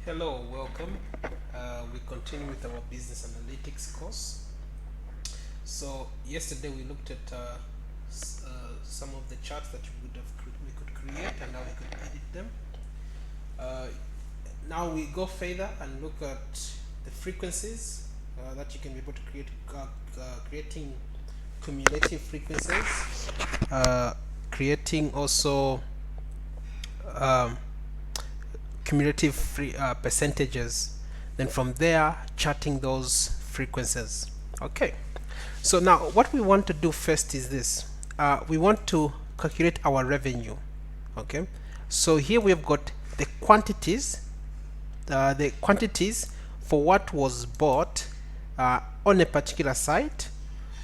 Hello, welcome. We continue with our business analytics course. So yesterday we looked at some of the charts that we could create and how we could edit them. Uh, Now we go further and look at the frequencies that you can be able to create, creating cumulative frequencies, creating also um, cumulative percentages, then from there charting those frequencies. Okay, so now what we want to do first is this. We want to calculate our revenue. Okay, so here we have got the quantities for what was bought on a particular site.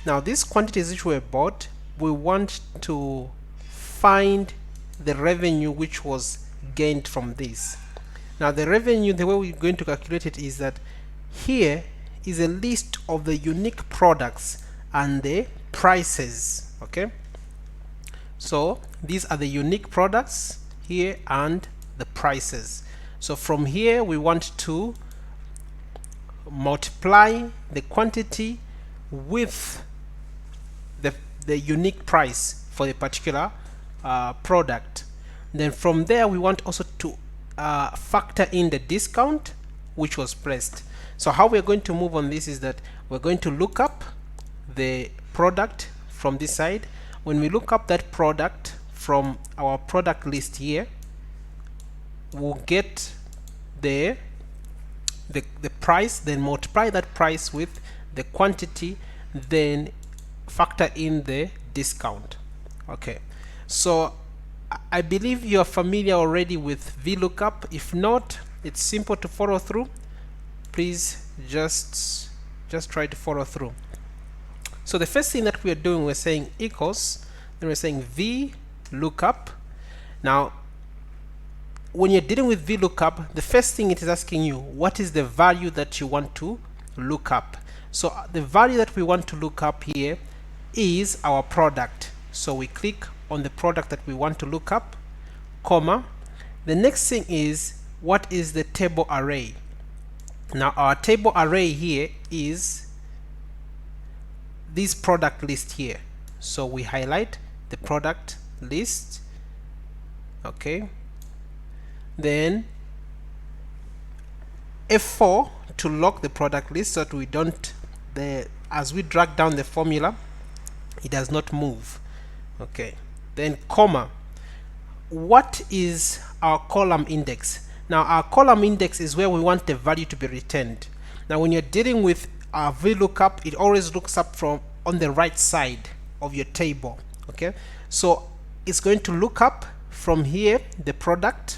Now these quantities which were bought, we want to find the revenue which was gained from this. Now the revenue, the way we're going to calculate it is that here is a list of the unique products and the prices. Okay, so these are the unique products here and the prices. So from here we want to multiply the quantity with the unique price for the particular product. Then from there we want also to factor in the discount which was placed. So how we're going to move on this is that we're going to look up the product from this side. When we look up that product from our product list here, we'll get the price, then multiply that price with the quantity, then factor in the discount. Okay, so I believe you are familiar already with Vlookup. If not, it's simple to follow through. Please just try to follow through. So the first thing that we are doing, we're saying equals, then we're saying Vlookup. Now when you're dealing with Vlookup, the first thing it is asking you, what is the value that you want to look up? So the value that we want to look up here is our product. So we click on the product that we want to look up, comma. The next thing is, what is the table array? Now our table array here is this product list here. So we highlight the product list. Okay, then F4 to lock the product list so that we don't, as we drag down the formula, it does not move. Okay, then comma. What is our column index? Now our column index is where we want the value to be returned. Now when you're dealing with our VLOOKUP, it always looks up from on the right side of your table. Okay, so it's going to look up from here the product,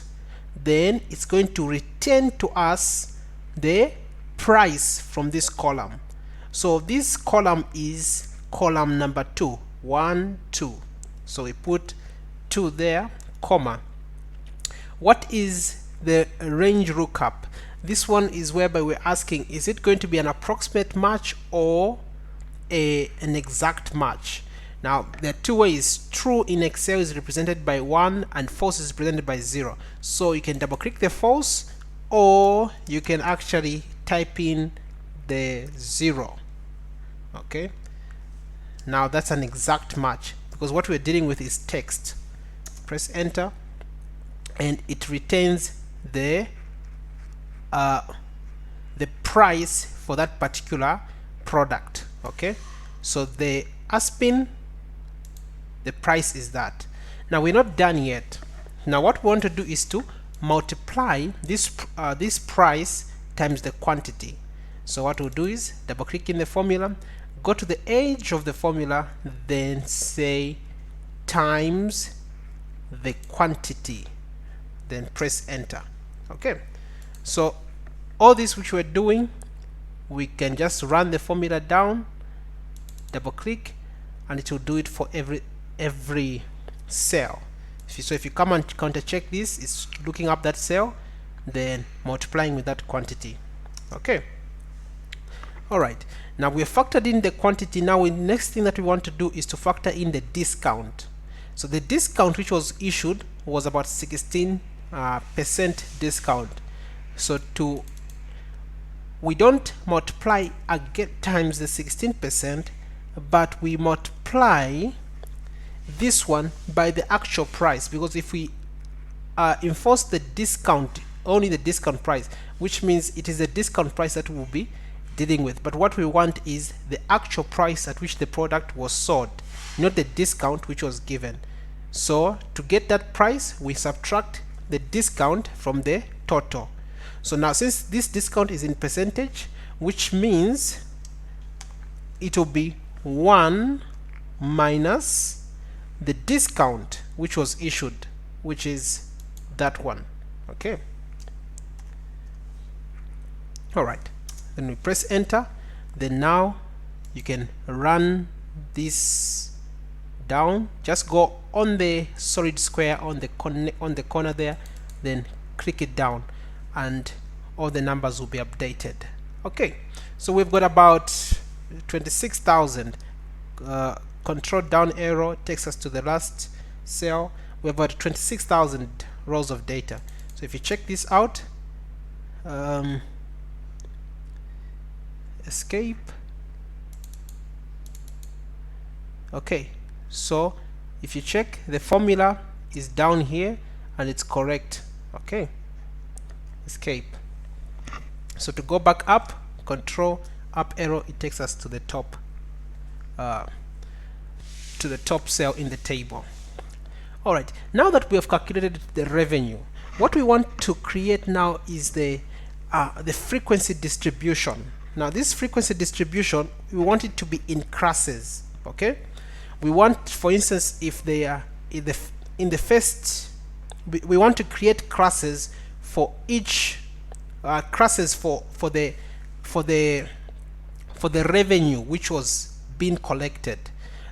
then it's going to return to us the price from this column. So this column is column number 2, 1, 2. So we put 2 there, comma. What is the range lookup? This one is whereby we're asking, is it going to be an approximate match or an exact match? Now there are two ways. True in Excel is represented by 1 and false is represented by 0. So you can double click the false, or you can actually type in the 0. Okay, now that's an exact match because what we're dealing with is text. Press enter and it retains the price for that particular product. Okay, so the Aspin, the price is that. Now we're not done yet. Now what we want to do is to multiply this price times the quantity. So what we'll do is double click in the formula, go to the edge of the formula, then say times the quantity, then press enter. Okay, so all this which we're doing, we can just run the formula down, double click, and it will do it for every cell. So if you come and counter check this, it's looking up that cell, then multiplying with that quantity. Okay, all right, now we have factored in the quantity. Now the next thing that we want to do is to factor in the discount. So the discount which was issued was about 16% discount. So we don't multiply again times the 16%, but we multiply this one by the actual price, because if we enforce the discount, only the discount price, which means it is the discount price that we'll be dealing with. But what we want is the actual price at which the product was sold, not the discount which was given. So to get that price, we subtract the discount from the total. So now, since this discount is in percentage, which means it will be 1 minus the discount which was issued, which is that one. Okay. Alright, then we press enter. Then now you can run this down. Just go on the solid square on the corner there, then click it down, and all the numbers will be updated. Okay, so we've got about 26,000. Control down arrow takes us to the last cell. We have about 26,000 rows of data. So if you check this out, escape. Okay, so if you check, the formula is down here and it's correct. Okay, escape. So to go back up, control up arrow, it takes us to the top cell in the table. Alright, now that we have calculated the revenue, what we want to create now is the frequency distribution. Now this frequency distribution, we want it to be in classes. Okay, we want, for instance, if they are in the first, we want to create classes for each classes for the revenue which was being collected.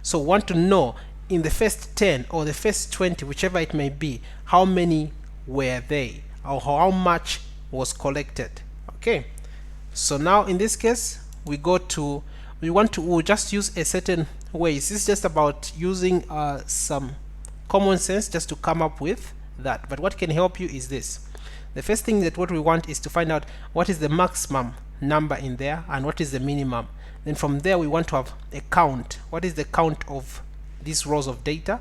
So we want to know in the first 10 or the first 20, whichever it may be, how many were they, or how much was collected. Okay, so now in this case we'll just use a certain way. This is just about using some common sense just to come up with that. But what can help you is this. The first thing that what we want is to find out what is the maximum number in there and what is the minimum. Then from there we want to have a count. What is the count of these rows of data?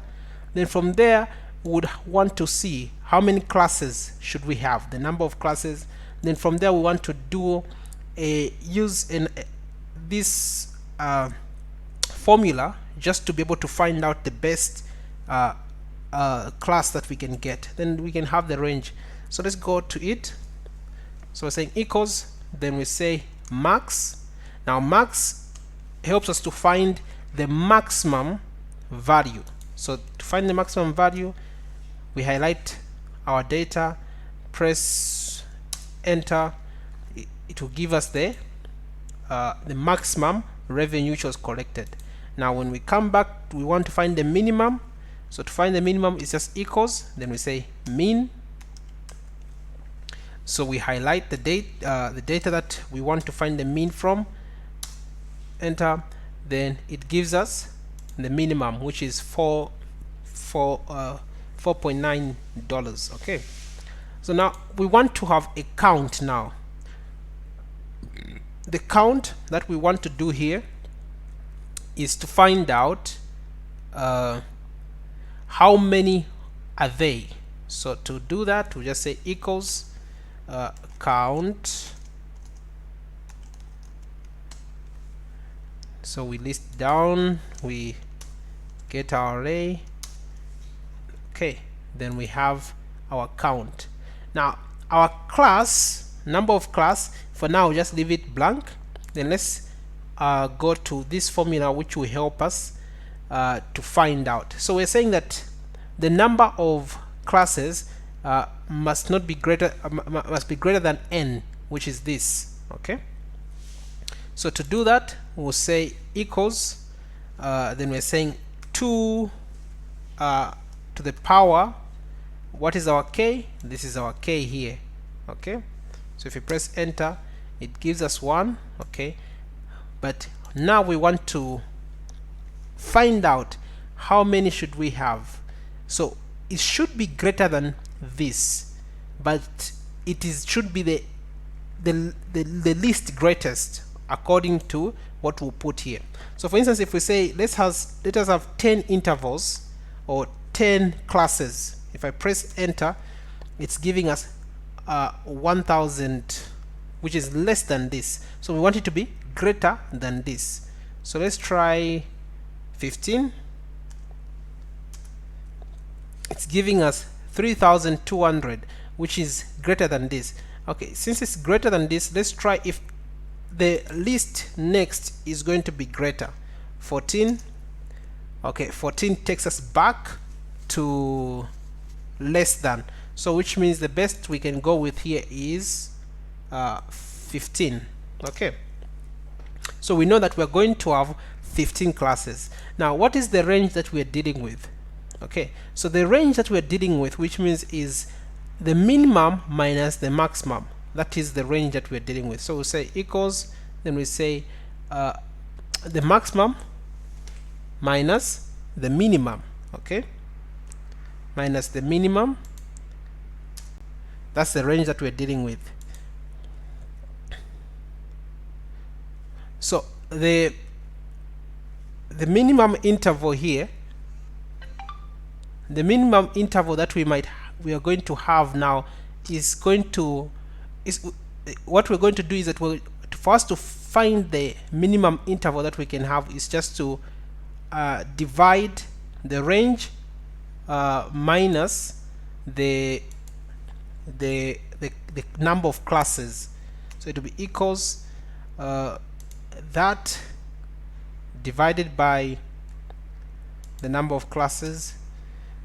Then from there we would want to see how many classes should we have, the number of classes. Then from there we want to do this formula just to be able to find out the best class that we can get. Then we can have the range. So let's go to it. So we're saying equals, then we say max. Now max helps us to find the maximum value. So to find the maximum value, we highlight our data, press enter. It will give us the maximum revenue which was collected. Now when we come back, we want to find the minimum. So to find the minimum, it's just equals, then we say min. So we highlight the data that we want to find the mean from, enter, then it gives us the minimum, which is $4.9. Okay, so now we want to have a count. Now the count that we want to do here is to find out how many are they. So to do that, we just say equals count. So we list down, we get our array. Okay, then we have our count. Now our class, number of class, for now just leave it blank. Then let's go to this formula which will help us to find out. So we're saying that the number of classes must be greater than n, which is this. Okay, so to do that, we'll say equals, then we're saying 2 to the power, what is our k? This is our k here. Okay, so if you press enter, it gives us 1. Okay, but now we want to find out how many should we have. So it should be greater than this, but should be the the least greatest according to what we'll put here. So for instance, if we say let us have 10 intervals or 10 classes, if I press enter, it's giving us 1000, which is less than this. So we want it to be greater than this. So let's try 15. It's giving us 3200, which is greater than this. Okay, since it's greater than this, let's try if the list next is going to be greater. 14. Okay, 14 takes us back to less than, so which means the best we can go with here is 15. Okay, so we know that we're going to have 15 classes. Now what is the range that we're dealing with? Okay, so the range that we're dealing with, which means is the minimum minus the maximum. That is the range that we're dealing with. So we say equals, then we say the maximum minus the minimum. Okay, minus the minimum. That's the range that we're dealing with. So the minimum interval here, the minimum interval that we are going to have now is what we're going to do is that for us to find the minimum interval that we can have is just to divide the range minus the number of classes. So it will be equals that divided by the number of classes.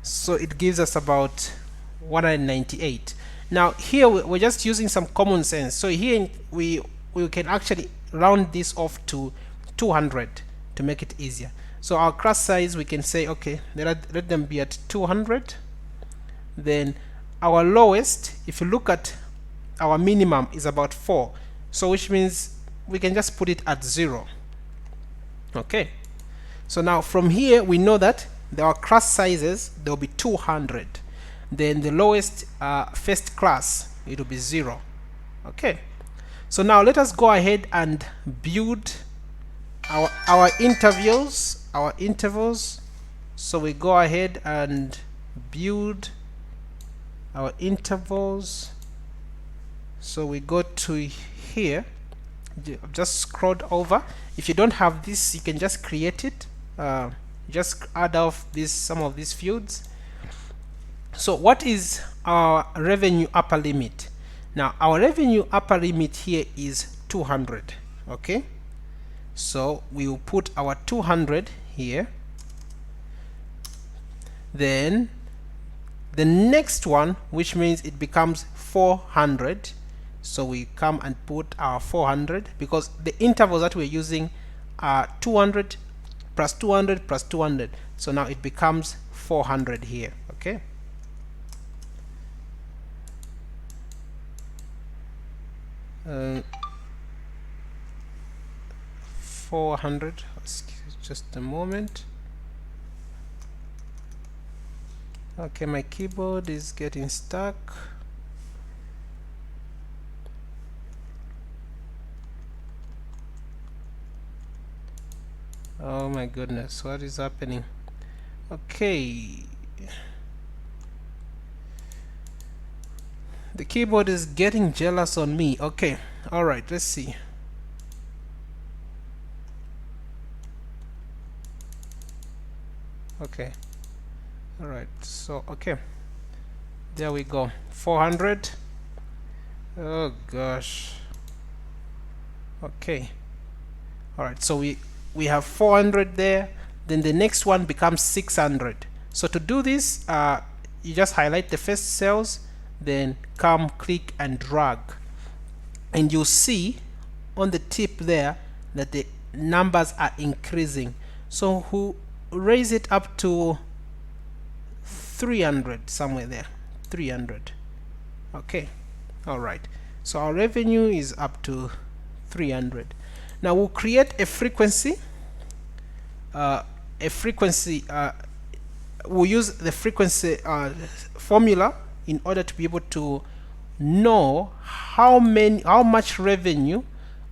So it gives us about 198. Now here we're just using some common sense. So here we can actually round this off to 200 to make it easier. So our class size, we can say okay, let them be at 200. Then our lowest, if you look at our minimum, is about 4, so which means we can just put it at 0. Okay, so now from here we know that our class sizes, there will be 200. Then the lowest first class, it will be 0. Okay, so now let us go ahead and build our intervals. So we go ahead and build our intervals. So we go to here, just scrolled over. If you don't have this, you can just create it. Just add off some of these fields. So what is our revenue upper limit? Now our revenue upper limit here is 200. Okay, so we will put our 200 here. Then the next one, which means it becomes 400, so we come and put our 400, because the intervals that we're using are 200 plus 200 plus 200, so now it becomes 400 here. Okay, 400. Just a moment. Okay, my keyboard is getting stuck. Oh my goodness, what is happening? Okay, the keyboard is getting jealous on me. Okay, all right, let's see. Okay, all right, so okay, there we go, 400. Oh gosh. Okay, all right, so we have 400 there. Then the next one becomes 600. So to do this, you just highlight the first cells, then come click and drag, and you'll see on the tip there that the numbers are increasing. So who raise it up to 300, somewhere there, 300. Okay, all right, so our revenue is up to 300. Now we'll create a frequency. We'll use the frequency formula in order to be able to know how much revenue,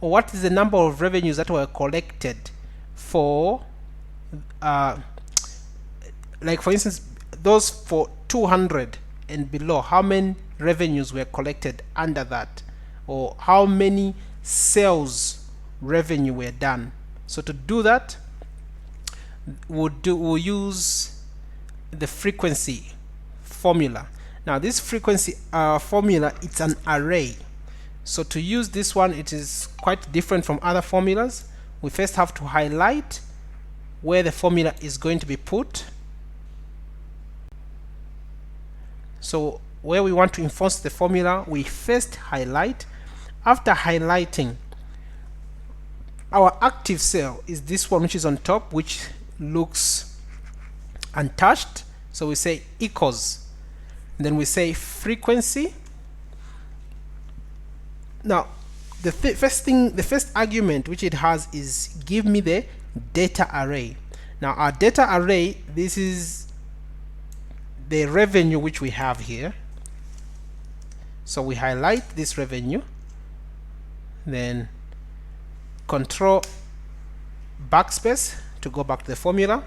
or what is the number of revenues that were collected for like for instance those for 200 and below, how many revenues were collected under that, or how many sales revenue were done. So to do that, we'll use the frequency formula. Now this frequency formula, it's an array. So to use this one, it is quite different from other formulas. We first have to highlight where the formula is going to be put. So where we want to enforce the formula, we first highlight. After highlighting, our active cell is this one, which is on top, which looks untouched. So we say equals, then we say frequency. Now the first argument which it has is give me the data array. Now our data array, this is the revenue which we have here. So we highlight this revenue, then control backspace to go back to the formula.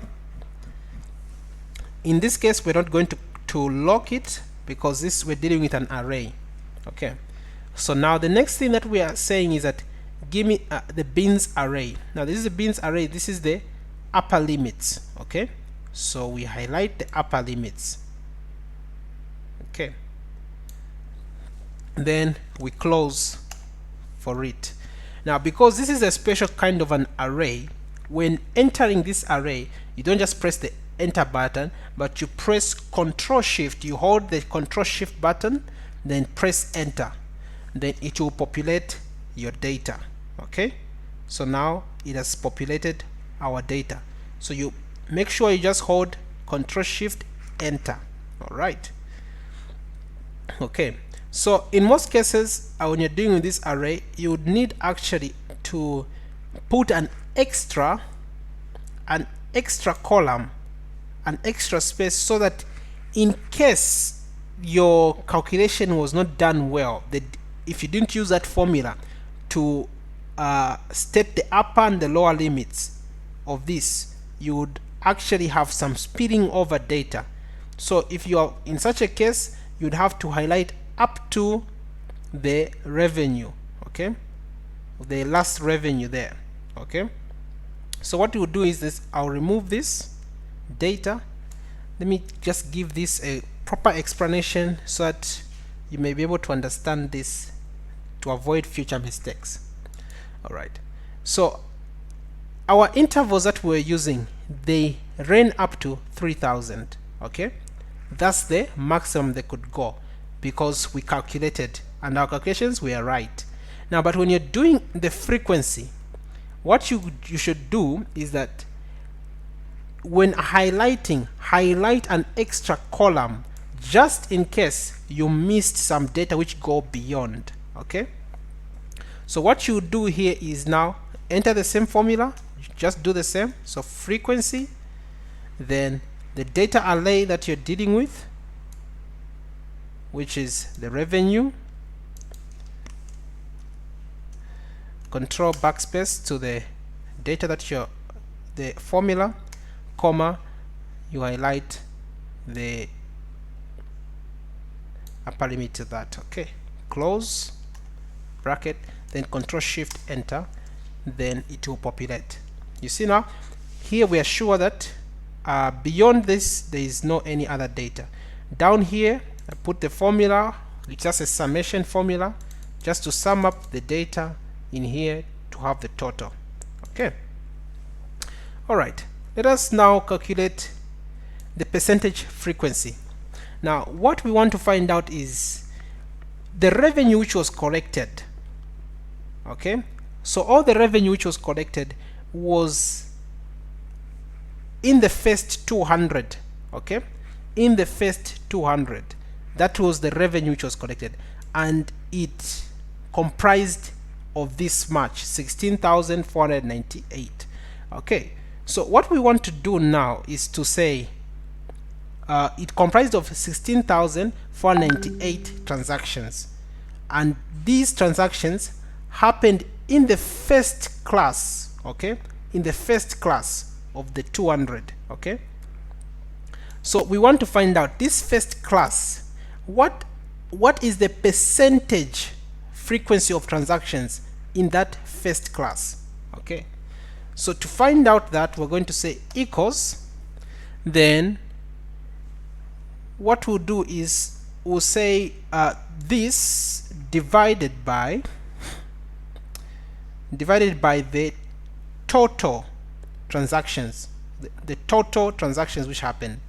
In this case, we're not going to lock it because this, we're dealing with an array. Okay, so now the next thing that we are saying is that give me the bins array. Now this is the bins array, this is the upper limits. Okay, so we highlight the upper limits. Okay, then we close for it. Now because this is a special kind of an array, when entering this array, you don't just press the enter button, but you press Control Shift, you hold the Control Shift button, then press enter, then it will populate your data. Okay, so now it has populated our data. So you make sure you just hold Control Shift enter. All right. Okay, so in most cases when you're doing this array, you would need actually to put an extra column, an extra space, so that in case your calculation was not done well, that if you didn't use that formula to state the upper and the lower limits of this, you would actually have some spilling over data. So if you are in such a case, you'd have to highlight up to the revenue. Okay, the last revenue there. Okay, so what we'll do is this, I'll remove this data. Let me just give this a proper explanation so that you may be able to understand this to avoid future mistakes. All right, so our intervals that we're using, they ran up to 3000. Okay, that's the maximum they could go because we calculated and our calculations were right. Now but when you're doing the frequency, what you should do is that when highlighting, highlight an extra column just in case you missed some data which go beyond. Okay, so what you do here is now enter the same formula, just do the same. So frequency, then the data array that you're dealing with, which is the revenue, control backspace to the data that you're, the formula, comma, you highlight the upper limit to that. Okay, close bracket, then Control Shift enter, then it will populate. You see now here we are sure that beyond this there is no any other data. Down here I put the formula, it's just a summation formula just to sum up the data in here to have the total. Okay, all right, let us now calculate the percentage frequency. Now what we want to find out is the revenue which was collected. Okay, so all the revenue which was collected was in the first 200. Okay, in the first 200, that was the revenue which was collected, and it comprised of this much, 16,498. Okay, so what we want to do now is to say it comprised of 16,498 transactions. and these transactions happened in the first class, okay, in the first class of the 200. Okay, so we want to find out this first class, what is the percentage frequency of transactions in that first class. Okay, so to find out that, we're going to say equals, then what we'll do is we'll say this divided by the total transactions, the total transactions which happened.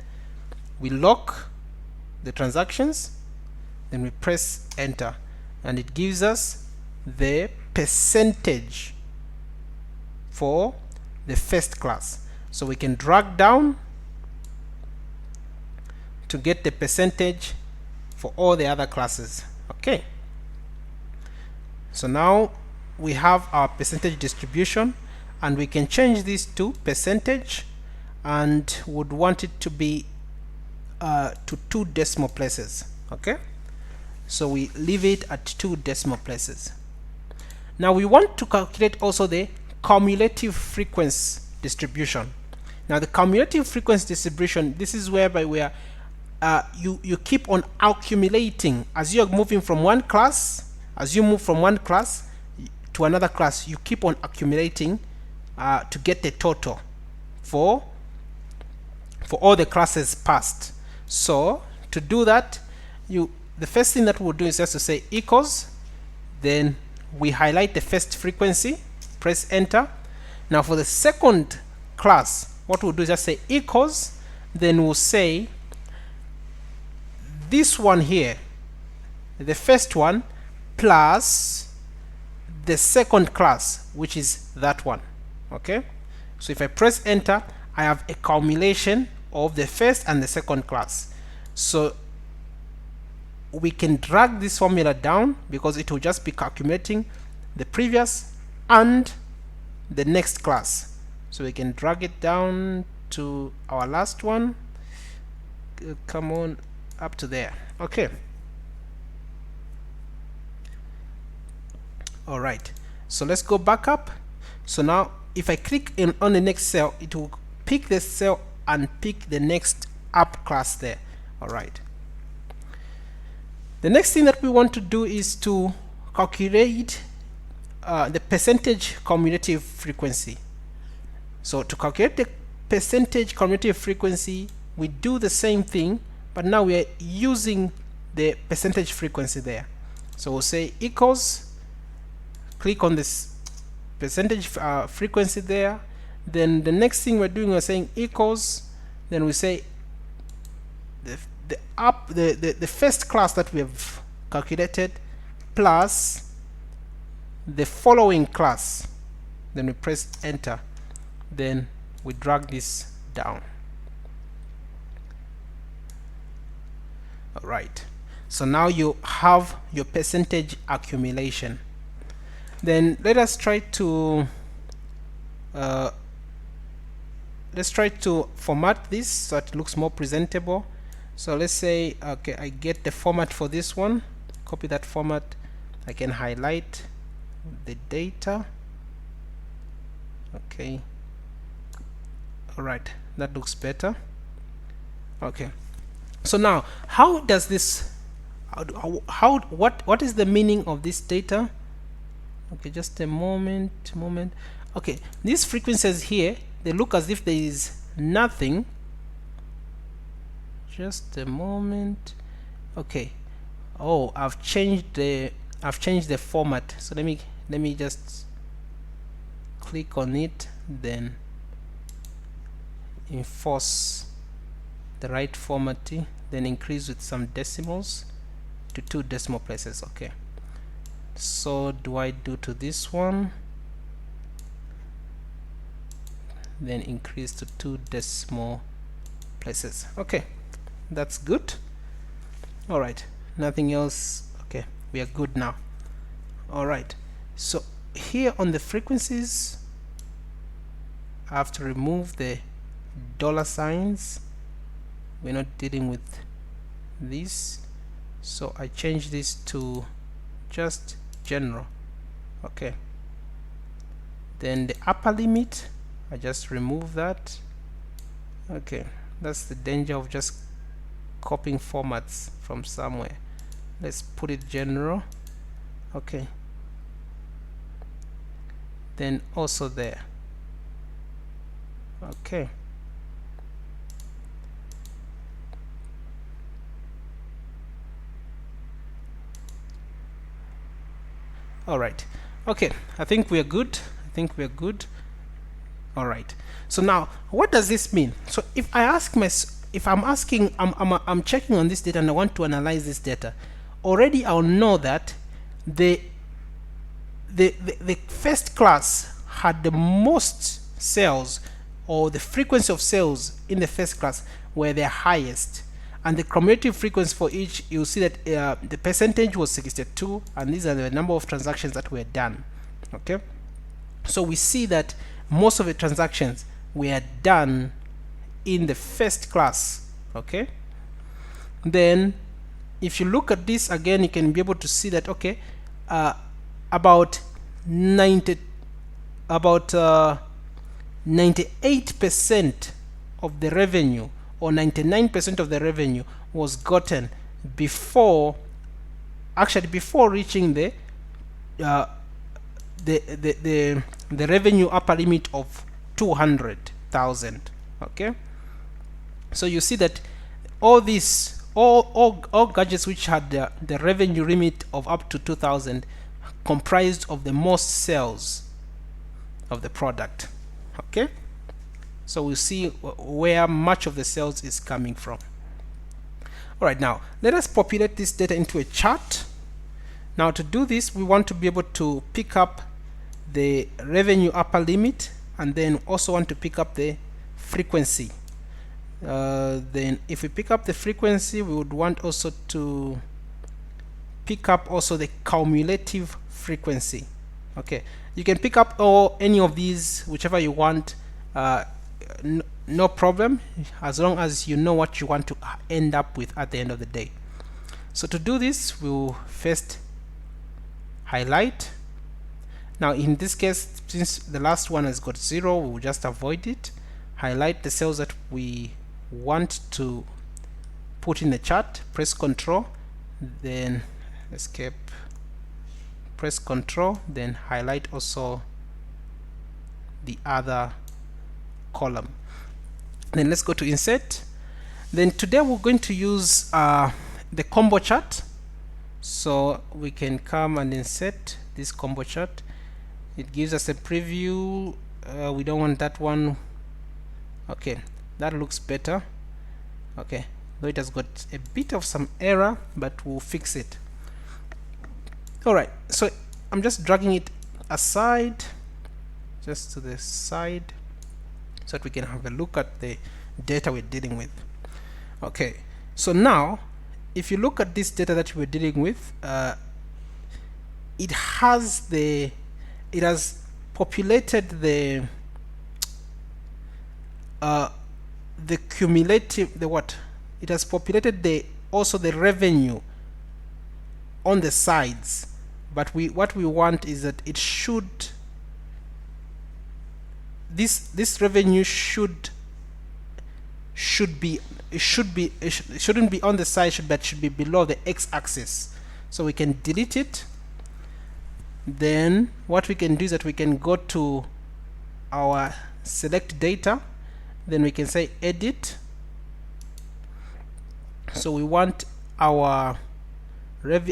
We lock the transactions, then we press enter, and it gives us the percentage for the first class. So we can drag down to get the percentage for all the other classes. Okay, so now we have our percentage distribution, and we can change this to percentage, and would want it to be to 2 decimal places. Okay, so we leave it at 2 decimal places. Now we want to calculate also the cumulative frequency distribution. Now the cumulative frequency distribution, this is whereby we are you keep on accumulating as you're moving from one class. As you move from one class to another class, you keep on accumulating to get the total for all the classes passed. So to do that, the first thing that we'll do is just to say equals, then we highlight the first frequency, press enter. Now for the second class, what we'll do is just say equals, then we'll say this one here, the first one, plus the second class, which is that one. Okay, so if I press enter, I have a accumulation of the first and the second class. So we can drag this formula down, because it will just be calculating the previous and the next class. So we can drag it down to our last one. Come on, up to there. Okay, all right, so let's go back up. So now if I click on the next cell, it will pick this cell and pick the next up class there. All right, the next thing that we want to do is to calculate the percentage cumulative frequency. So to calculate the percentage cumulative frequency, we do the same thing, but now we are using the percentage frequency there. So we'll say equals, click on this percentage frequency there. Then the next thing we're doing, we're saying equals, then we say the first class that we have calculated plus the following class, then we press enter, then we drag this down. All right, so now you have your percentage accumulation. Then let us try to format this so it looks more presentable. So let's say, okay, I get the format for this one, copy that format, I can highlight the data. Okay, all right, that looks better. Okay, so now how does this, what is the meaning of this data? Okay, just a moment. Okay, these frequencies here, they look as if there is nothing. Just a moment. Okay, oh, I've changed the format. So let me just click on it, then enforce the right formatting, then increase with some decimals to 2 decimal places. Okay, so do I do to this one, then increase to 2 decimal places. Okay, that's good. All right, nothing else. Okay, we are good now. All right, so here on the frequencies, I have to remove the dollar signs. We're not dealing with this, so I change this to just general. Okay, then the upper limit, I just remove that. Okay, that's the danger of just copying formats from somewhere. Let's put it general. Okay, then also there. Okay, all right. Okay, I think we are good. All right, so now what does this mean? So if I ask I'm checking on this data and I want to analyze this data, already I'll know that the first class had the most cells, or the frequency of cells in the first class were the highest, and the cumulative frequency for each, you'll see that the percentage was 62, and these are the number of transactions that were done. Okay, so we see that most of the transactions were done in the first class. Okay, then if you look at this again, you can be able to see that okay, about 98% of the revenue, or 99% of the revenue, was gotten before reaching the revenue upper limit of 200,000. Okay, so you see that all gadgets which had the revenue limit of up to 2,000 comprised of the most sales of the product. Okay, so we'll see where much of the sales is coming from. All right, now let us populate this data into a chart. Now to do this, we want to be able to pick up the revenue upper limit, and then also want to pick up the frequency. Then if we pick up the frequency, we would want also to pick up also the cumulative frequency. Okay, you can pick up any of these, whichever you want, no problem, as long as you know what you want to end up with at the end of the day. So to do this, we'll first highlight. Now in this case, since the last one has got 0, we'll just avoid it. Highlight the cells that we want to put in the chart, press Ctrl, then escape, press Ctrl, then highlight also the other column. Then let's go to insert. Then today we're going to use the combo chart, so we can come and insert this combo chart. It gives us a preview. We don't want that one. Okay, that looks better. Okay, though it has got a bit of some error, but we'll fix it. All right, so I'm just dragging it aside, just to the side, so that we can have a look at the data we're dealing with. Okay, so now if you look at this data that we're dealing with, it has populated the cumulative, it has populated also the revenue on the sides, but what we want is that it should, this revenue shouldn't be on the side, but should be below the x-axis. So we can delete it. Then what we can do is that we can go to our select data, then we can say edit. So we want our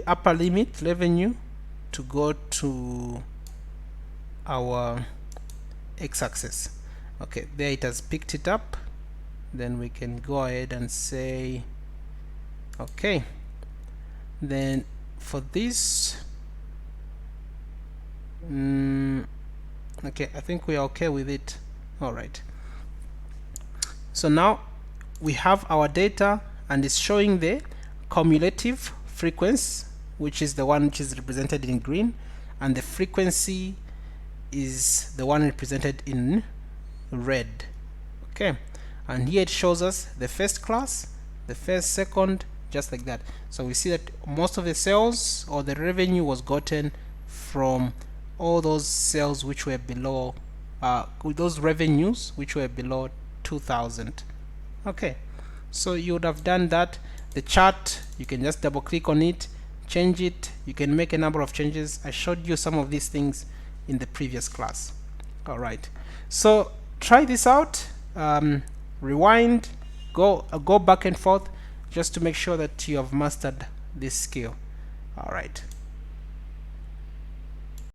upper limit revenue to go to our x-axis. Okay, there it has picked it up. Then we can go ahead and say okay. Then for this, okay, I think we are okay with it. All right, so now we have our data, and it's showing the cumulative frequency, which is the one which is represented in green, and the frequency is the one represented in red. Okay, and here it shows us the first class, the first, second, just like that. So we see that most of the sales or the revenue was gotten from all those sales which were below with those revenues which were below 2000. Okay, so you would have done that. The chart, you can just double click on it, change it. You can make a number of changes. I showed you some of these things in the previous class. All right, so try this out. Rewind, go back and forth, just to make sure that you have mastered this skill. All right.